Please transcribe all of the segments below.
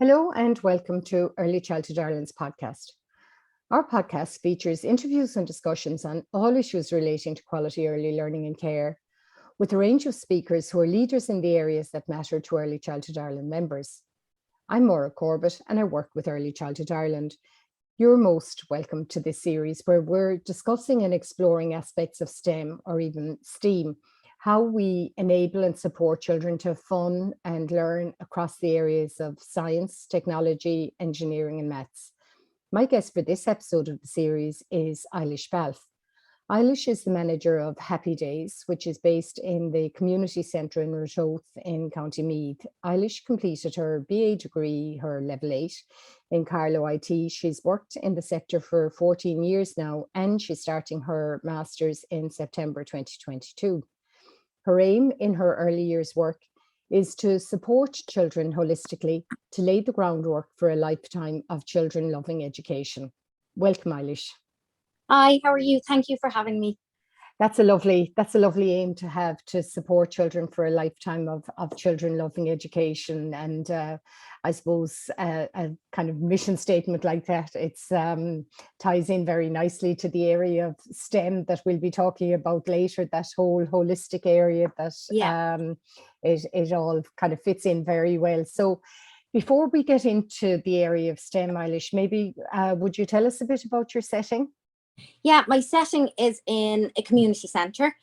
Hello and welcome to Early Childhood Ireland's podcast. Our podcast features interviews and discussions on all issues relating to quality early learning and care, with a range of speakers who are leaders in the areas that matter to Early Childhood Ireland members. I'm Maura Corbett and I work with Early Childhood Ireland. You're most welcome to this series where we're discussing and exploring aspects of STEM or even STEAM, how we enable and support children to have fun and learn across the areas of science, technology, engineering and maths. My guest for this episode of the series is Eilish Balfe. Eilish is the manager of Happy Days, which is based in the community centre in Ratoath in County Meath. Eilish completed her BA degree, her level 8 in Carlow IT. She's worked in the sector for 14 years now, and she's starting her master's in September 2022. Her aim in her early years work is to support children holistically, to lay the groundwork for a lifetime of children-loving education. Welcome, Eilish. Hi, how are you? Thank you for having me. That's a lovely aim to have, to support children for a lifetime of children loving education. And I suppose a kind of mission statement like that, it's ties in very nicely to the area of STEM that we'll be talking about later, that whole holistic area that it all kind of fits in very well. So before we get into the area of STEM, Eilish, maybe would you tell us a bit about your setting? Yeah, my setting is in a community centre.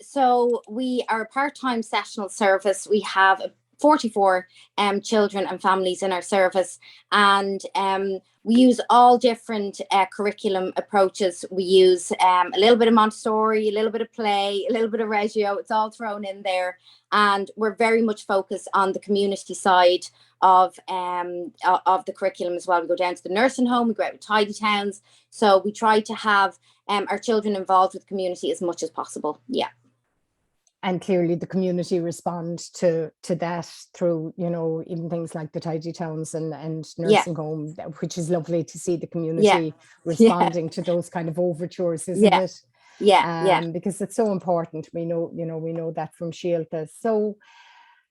So we are a part-time sessional service. We have 44 children and families in our service, and we use all different curriculum approaches. We use a little bit of Montessori, a little bit of play, a little bit of Reggio. It's all thrown in there, and we're very much focused on the community side of the curriculum as well. We go down to the nursing home, we go out with tidy towns, so we try to have our children involved with the community as much as possible. Yeah. And clearly the community respond to that through, you know, even things like the tidy towns and nursing home, which is lovely to see the community responding to those kind of overtures, isn't it? Yeah. Because it's so important. We know that from Shielta.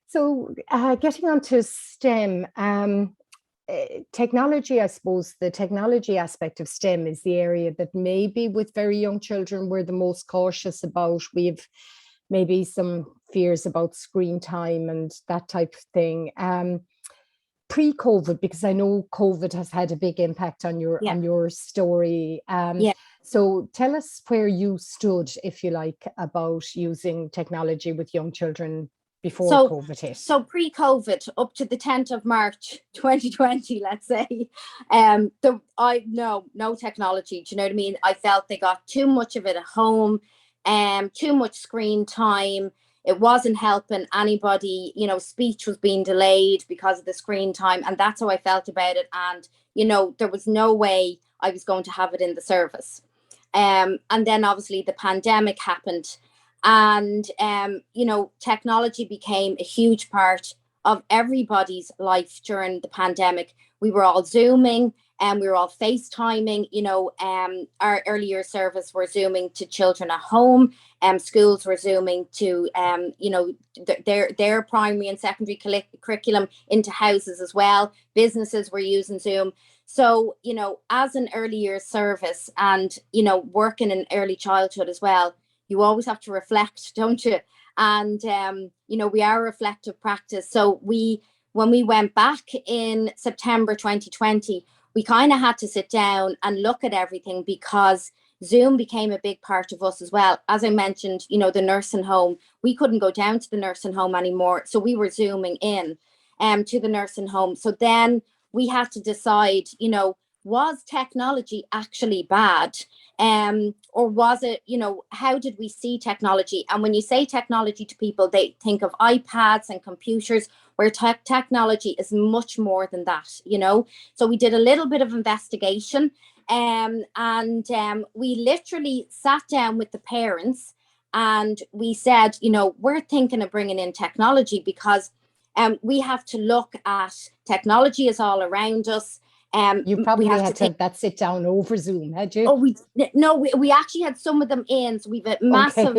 So getting onto STEM, technology, I suppose the technology aspect of STEM is the area that maybe with very young children we're the most cautious about. We've maybe some fears about screen time and that type of thing. Pre-COVID, because I know COVID has had a big impact on your story. So tell us where you stood, if you like, about using technology with young children before COVID hit. So pre-COVID, up to the 10th of March 2020, let's say, no technology. Do you know what I mean? I felt they got too much of it at home, too much screen time. It wasn't helping anybody. You know, speech was being delayed because of the screen time, and that's how I felt about it. And you know, there was no way I was going to have it in the service. And then obviously the pandemic happened. And, you know, technology became a huge part of everybody's life during the pandemic. We were all Zooming and we were all FaceTiming. You know, our earlier service were Zooming to children at home. Schools were Zooming to, you know, their primary and secondary curriculum into houses as well. Businesses were using Zoom. So, you know, as an earlier service and, you know, working in early childhood as well, you always have to reflect, don't you? And, you know, we are a reflective practice. So when we went back in September 2020, we kind of had to sit down and look at everything because Zoom became a big part of us as well. As I mentioned, you know, the nursing home, we couldn't go down to the nursing home anymore. So we were Zooming in to the nursing home. So then we had to decide, you know, was technology actually bad? Or was it, you know, how did we see technology? And when you say technology to people, they think of iPads and computers, where technology is much more than that, you know. So we did a little bit of investigation, and we literally sat down with the parents and we said, you know, we're thinking of bringing in technology because we have to look at technology is all around us. You probably had to have that sit down over Zoom, had you? Oh, we actually had some of them in. So we've a massive,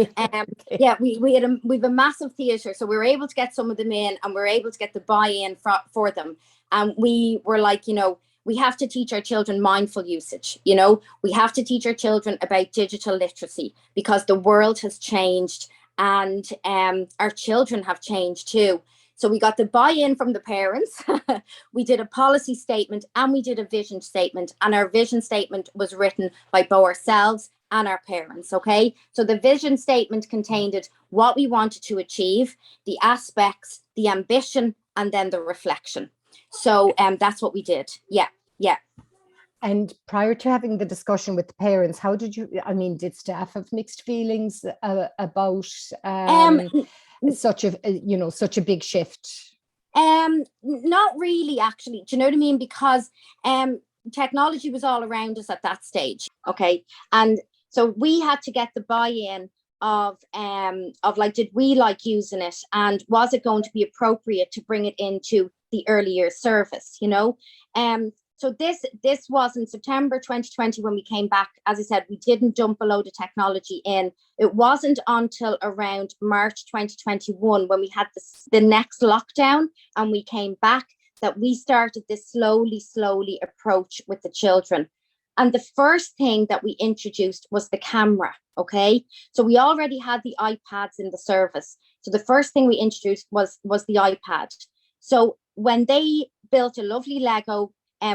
we've a massive theatre. So we were able to get some of them in, and we were able to get the buy-in for them. And we were like, we have to teach our children mindful usage. We have to teach our children about digital literacy, because the world has changed, and our children have changed too. So we got the buy-in from the parents. We did a policy statement and we did a vision statement. And our vision statement was written by both ourselves and our parents. Okay. So the vision statement contained what we wanted to achieve, the aspects, the ambition, and then the reflection. So that's what we did. Yeah. Yeah. And prior to having the discussion with the parents, how did you, I mean, did staff have mixed feelings about Um, such a big shift? Not really, actually. Do you know what I mean? Because technology was all around us at that stage. Okay. And so we had to get the buy-in of like, did we like using it, and was it going to be appropriate to bring it into the early years service, so this was in September 2020 when we came back. As I said, we didn't dump a load of technology in. It wasn't until around March 2021 when we had the next lockdown and we came back that we started this slowly approach with the children. And the first thing that we introduced was the camera. Okay. So we already had the iPads in the service. So the first thing we introduced was the iPad. So when they built a lovely Lego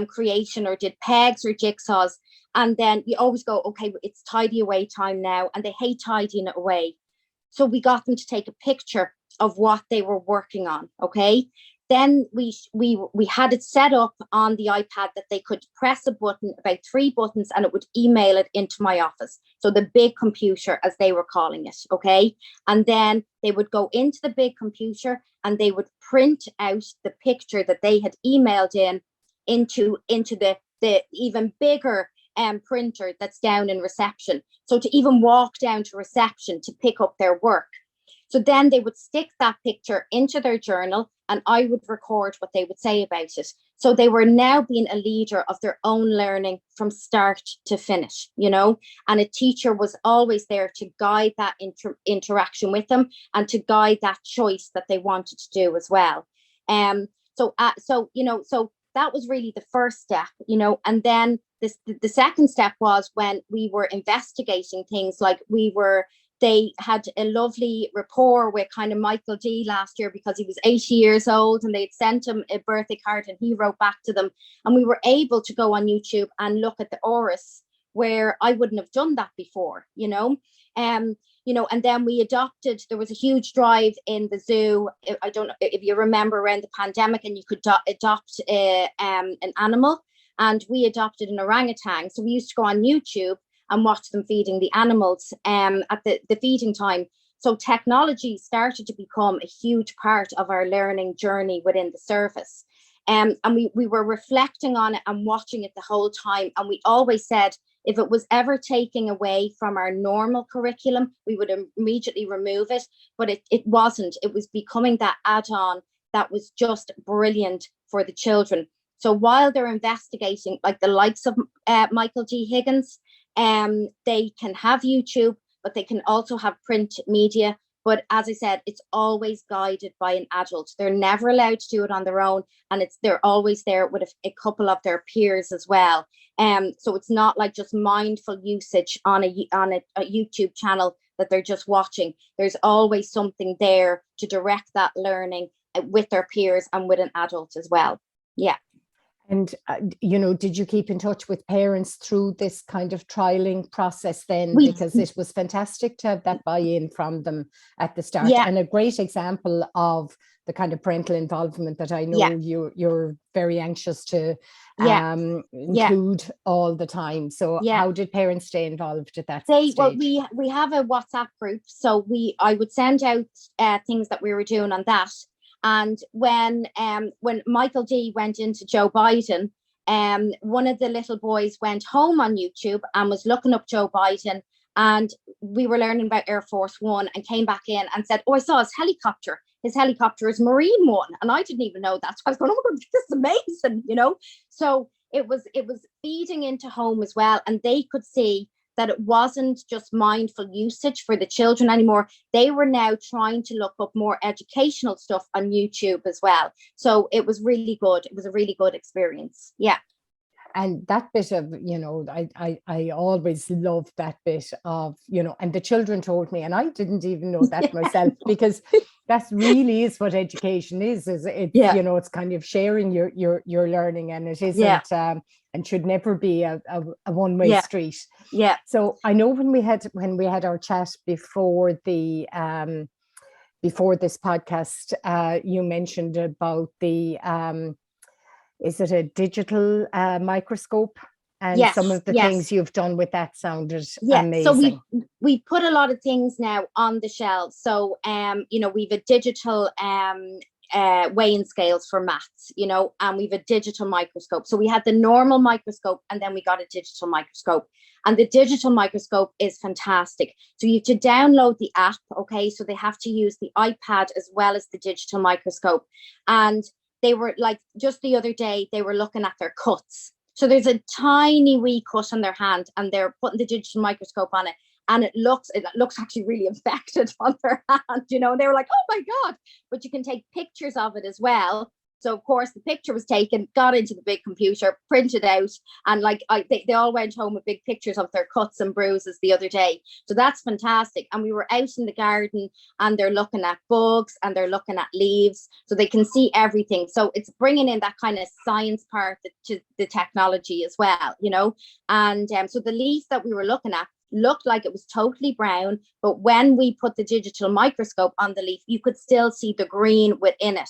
creation or did pegs or jigsaws, and then you always go, okay, it's tidy away time now, and they hate tidying it away. So we got them to take a picture of what they were working on. Okay. Then we had it set up on the iPad that they could press a button, about 3 buttons, and it would email it into my office. So the big computer, as they were calling it. Okay. And then they would go into the big computer and they would print out the picture that they had emailed into the even bigger printer that's down in reception. So to even walk down to reception to pick up their work. So then they would stick that picture into their journal and I would record what they would say about it. So they were now being a leader of their own learning from start to finish, and a teacher was always there to guide that interaction with them and to guide that choice that they wanted to do as well. So that was really the first step, and then the second step was when we were investigating things like they had a lovely rapport with kind of Michael D last year because he was 80 years old and they'd sent him a birthday card and he wrote back to them. And we were able to go on YouTube and look at the auras where I wouldn't have done that before, and then we adopted, there was a huge drive in the zoo. I don't know if you remember around the pandemic, and you could adopt an animal, and we adopted an orangutan. So we used to go on YouTube and watch them feeding the animals at the feeding time. So technology started to become a huge part of our learning journey within the service. And we were reflecting on it and watching it the whole time. And we always said, if it was ever taking away from our normal curriculum, we would immediately remove it. But it wasn't. It was becoming that add-on that was just brilliant for the children. So while they're investigating, like the likes of Michael D. Higgins, they can have YouTube, but they can also have print media. But as I said, it's always guided by an adult. They're never allowed to do it on their own. And they're always there with a couple of their peers as well. So it's not like just mindful usage on a YouTube channel that they're just watching. There's always something there to direct that learning with their peers and with an adult as well. Yeah. And, did you keep in touch with parents through this kind of trialing process then? Because it was fantastic to have that buy-in from them at the start. Yeah. And a great example of the kind of parental involvement that I know you're very anxious to include all the time. So how did parents stay involved at that stage? Well, we have a WhatsApp group. So I would send out things that we were doing on that. And when Michael D went into Joe Biden, one of the little boys went home on YouTube and was looking up Joe Biden, and we were learning about Air Force One, and came back in and said, "Oh, I saw his helicopter. His helicopter is Marine One," and I didn't even know that. So I was going, "Oh my God, this is amazing," So it was feeding into home as well, and they could see that it wasn't just mindful usage for the children anymore. They were now trying to look up more educational stuff on YouTube as well. So it was really good. It was a really good experience. Yeah. And that bit of, I always love that bit of, and the children told me, and I didn't even know that myself, because that really is what education is it's, it's kind of sharing your learning, and it isn't, and should never be a one-way street. Yeah. So I know when we had our chat before before this podcast, you mentioned about the, is it a digital microscope? And some of the things you've done with that sounded amazing. So we put a lot of things now on the shelves. So we've a digital weighing scales for maths, and we've a digital microscope. So we had the normal microscope, and then we got a digital microscope. And the digital microscope is fantastic. So you have to download the app, okay? So they have to use the iPad as well as the digital microscope. And they were like, just the other day, they were looking at their cuts. So there's a tiny wee cut on their hand, and they're putting the digital microscope on it, and it looks actually really infected on their hand, and they were like, oh my God, but you can take pictures of it as well. So of course the picture was taken, got into the big computer, printed out, and they all went home with big pictures of their cuts and bruises the other day. So that's fantastic. And we were out in the garden, and they're looking at bugs, and they're looking at leaves, so they can see everything. So it's bringing in that kind of science part to the technology as well, and so the leaf that we were looking at looked like it was totally brown, but when we put the digital microscope on the leaf, you could still see the green within it.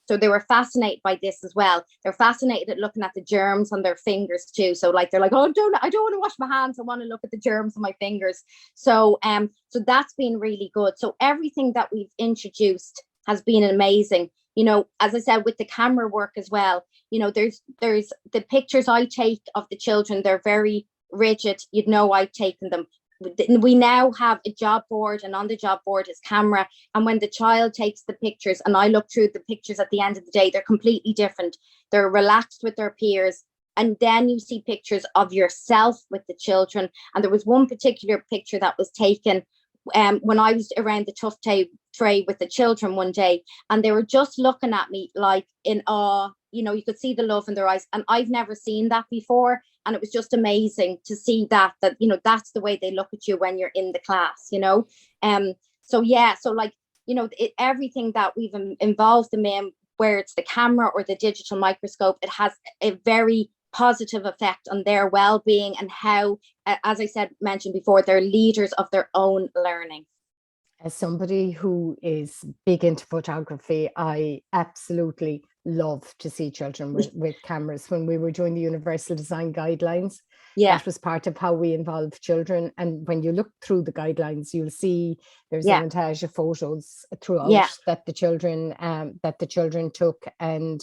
So they were fascinated by this as well. They're fascinated at looking at the germs on their fingers too. So they're like, oh, I don't want to wash my hands. I want to look at the germs on my fingers. So so that's been really good. So everything that we've introduced has been amazing. As I said, with the camera work as well, there's the pictures I take of the children. They're very rigid. I've taken them. We now have a job board, and on the job board is camera. And when the child takes the pictures, and I look through the pictures at the end of the day, they're completely different. They're relaxed with their peers. And then you see pictures of yourself with the children. And there was one particular picture that was taken when I was around the tough tray with the children one day, and they were just looking at me like in awe. You could see the love in their eyes, and I've never seen that before. And it was just amazing to see that that's the way they look at you when you're in the class, everything that we've involved them in, where it's the camera or the digital microscope, it has a very positive effect on their well-being, and how, as I mentioned before, they're leaders of their own learning. As somebody who is big into photography, I absolutely love to see children with cameras. When we were doing the Universal Design Guidelines, that was part of how we involve children. And when you look through the guidelines, you'll see there's a montage of photos throughout that the children took. And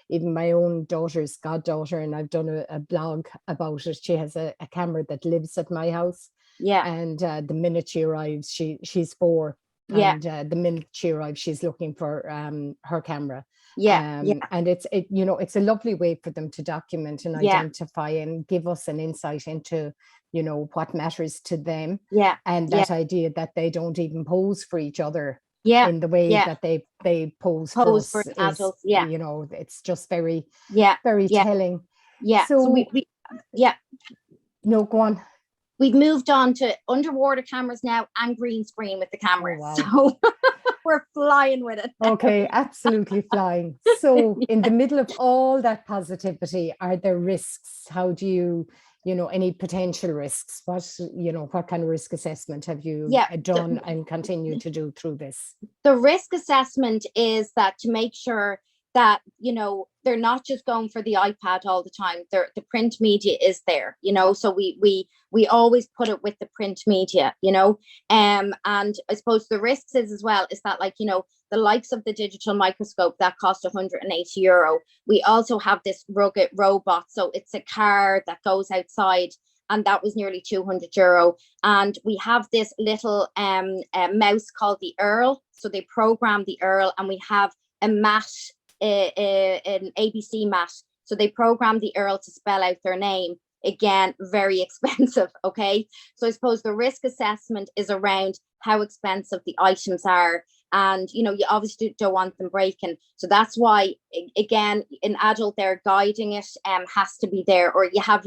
even my own daughter's goddaughter, and I've done a blog about it, she has a camera that lives at my house. And the minute she arrives, she's 4. And the minute she arrives, she's looking for her camera. And it's a lovely way for them to document and identify and give us an insight into what matters to them. And that idea that they don't even pose for each other in the way that they pose for us for adults. It's just very telling. So we no, go on. We've moved on to underwater cameras now, and green screen with the camera. Oh, wow. So we're flying with it. Okay, absolutely flying. So in the middle of all that positivity, are there risks? How do you, any potential risks? What kind of risk assessment have you done and continue to do through this? The risk assessment is that to make sure that they're not just going for the iPad all the time. The print media is there, so we always put it with the print media, and I suppose the risks is that the likes of the digital microscope that cost €180. We also have this rugged robot, so it's a car that goes outside, and that was nearly €200. And we have this little mouse called the Earl, so they program the Earl, and we have a mat, an ABC mat, so they program the Earl to spell out their name. again, very expensive. Okay. So I suppose the risk assessment is around how expensive the items are. And, you obviously don't want them breaking. So that's why, again, an adult there guiding it has to be there. Or you have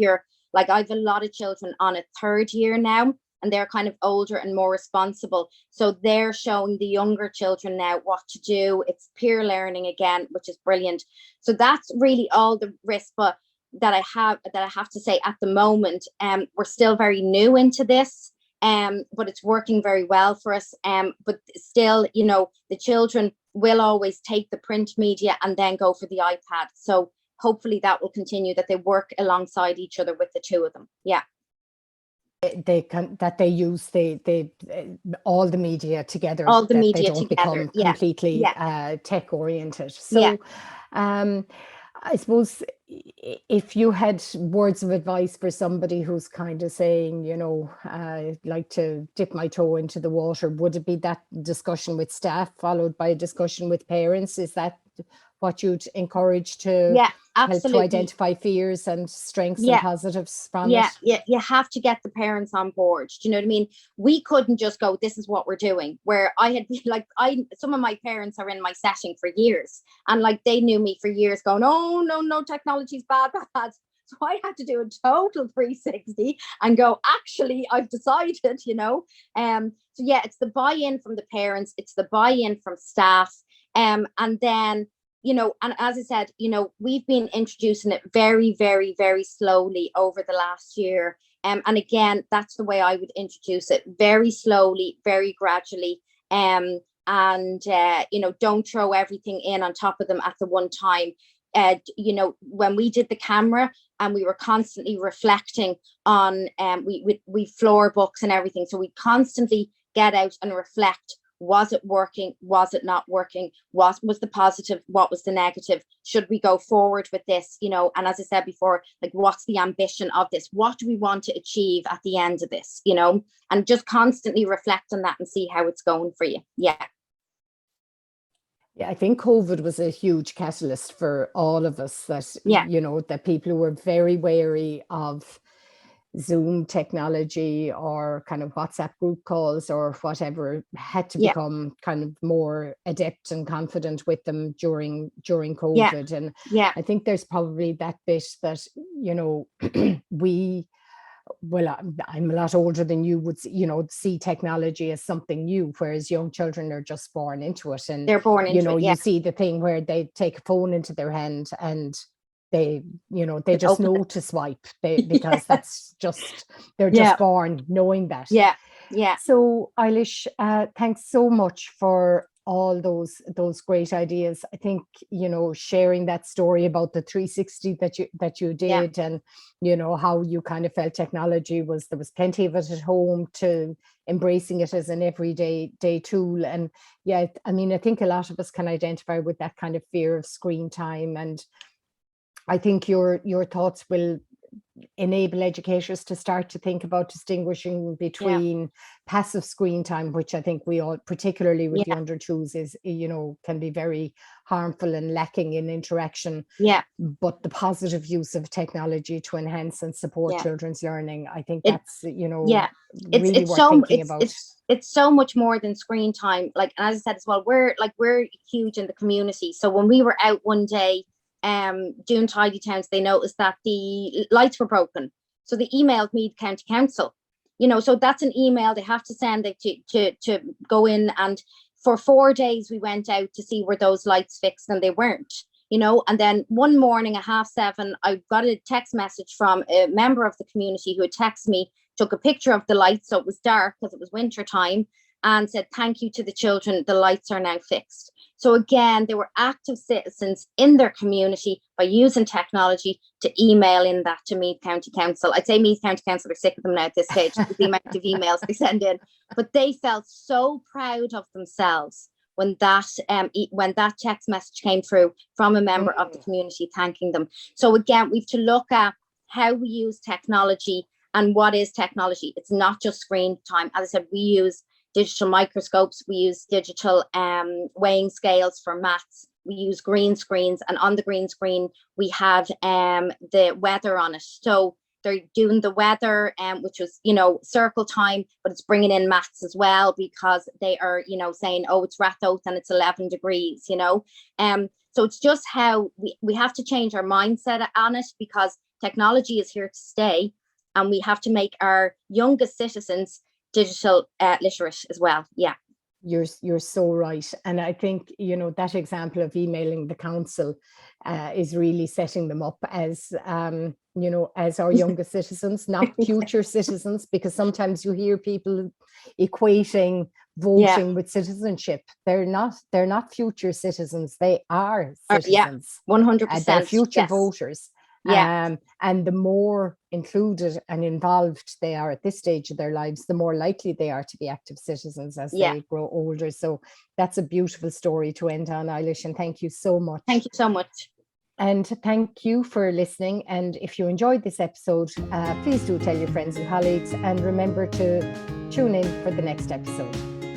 like I have a lot of children on a 3rd year now, and they're kind of older and more responsible. So they're showing the younger children now what to do. It's peer learning again, which is brilliant. So that's really all the risk. But that I have to say at the moment, we're still very new into this. But it's working very well for us. But still, the children will always take the print media and then go for the iPad. So hopefully that will continue, that they work alongside each other with the two of them. Yeah. They use all the media together, all the that media they don't together. become completely tech oriented. So I suppose if you had words of advice for somebody who's kind of saying, I'd like to dip my toe into the water, would it be that discussion with staff followed by a discussion with parents? Is that what you'd encourage to help to identify fears and strengths and positives from it? Yeah, you have to get the parents on board. Do you know what I mean? We couldn't just go, this is what we're doing. Where I had some of my parents are in my setting for years, and like they knew me for years going, oh no, technology's bad. So I had to do a total 360 and go, actually, I've decided, So it's the buy-in from the parents, it's the buy-in from staff, and then and as I said, we've been introducing it very, very, very slowly over the last year. And again, that's the way I would introduce it, very slowly, very gradually. And don't throw everything in on top of them at the one time. When we did the camera and we were constantly reflecting on, we floor books and everything. So we constantly get out and reflect. Was it working? Was it not working? What was the positive? What was the negative? Should we go forward with this? And as I said before, like, what's the ambition of this? What do we want to achieve at the end of this? And just constantly reflect on that and see how it's going for you. Yeah. Yeah, I think COVID was a huge catalyst for all of us, that, that people were very wary of Zoom technology or kind of WhatsApp group calls or whatever, had to become kind of more adept and confident with them during COVID. And I think there's probably that bit that, I'm a lot older than you would, see technology as something new, whereas young children are just born into it. And they're born into it. You see the thing where they take a phone into their hand and they just know to swipe, because that's just, they're just born knowing that. Yeah. So Eilish, thanks so much for all those great ideas. I think, sharing that story about the 360 that you did, and how you kind of felt technology there was plenty of it at home, to embracing it as an everyday tool. And I think a lot of us can identify with that kind of fear of screen time. And I think your thoughts will enable educators to start to think about distinguishing between passive screen time, which I think we all, particularly with the under twos, is, can be very harmful and lacking in interaction. But the positive use of technology to enhance and support children's learning, I think that's, really worth thinking about. It's so much more than screen time. Like, as I said as well, we're huge in the community. So when we were out one day, doing tidy towns, they noticed that the lights were broken, so they emailed Meath County Council. So that's an email they have to send it to go in, and for 4 days we went out to see were those lights fixed, and they weren't. And then one morning at 7:30, I got a text message from a member of the community who had texted me, took a picture of the lights, so it was dark because it was winter time, and said, thank you to the children, the lights are now fixed. So again, they were active citizens in their community by using technology to email in that to Meath County Council. I'd say Meath County Council are sick of them now at this stage, with the amount of emails they send in. But they felt so proud of themselves when that text message came through from a member of the community thanking them. So again, we have to look at how we use technology and what is technology. It's not just screen time. As I said, we use digital microscopes, we use digital weighing scales for maths, we use green screens, and on the green screen we have the weather on it. So they're doing the weather, which was, circle time, but it's bringing in maths as well, because they are, saying, oh, it's Rathoth and it's 11 degrees, so it's just how we have to change our mindset on it, because technology is here to stay, and we have to make our youngest citizens digital literate as well. Yeah. You're so right. And I think, that example of emailing the council is really setting them up as, as our youngest citizens, not future citizens, because sometimes you hear people equating voting with citizenship. They're not future citizens. They are citizens. 100%. They're future voters. And the more included and involved they are at this stage of their lives, the more likely they are to be active citizens as they grow older. So that's a beautiful story to end on, Eilish, and thank you so much. Thank you so much. And thank you for listening. And if you enjoyed this episode, please do tell your friends and colleagues, and remember to tune in for the next episode.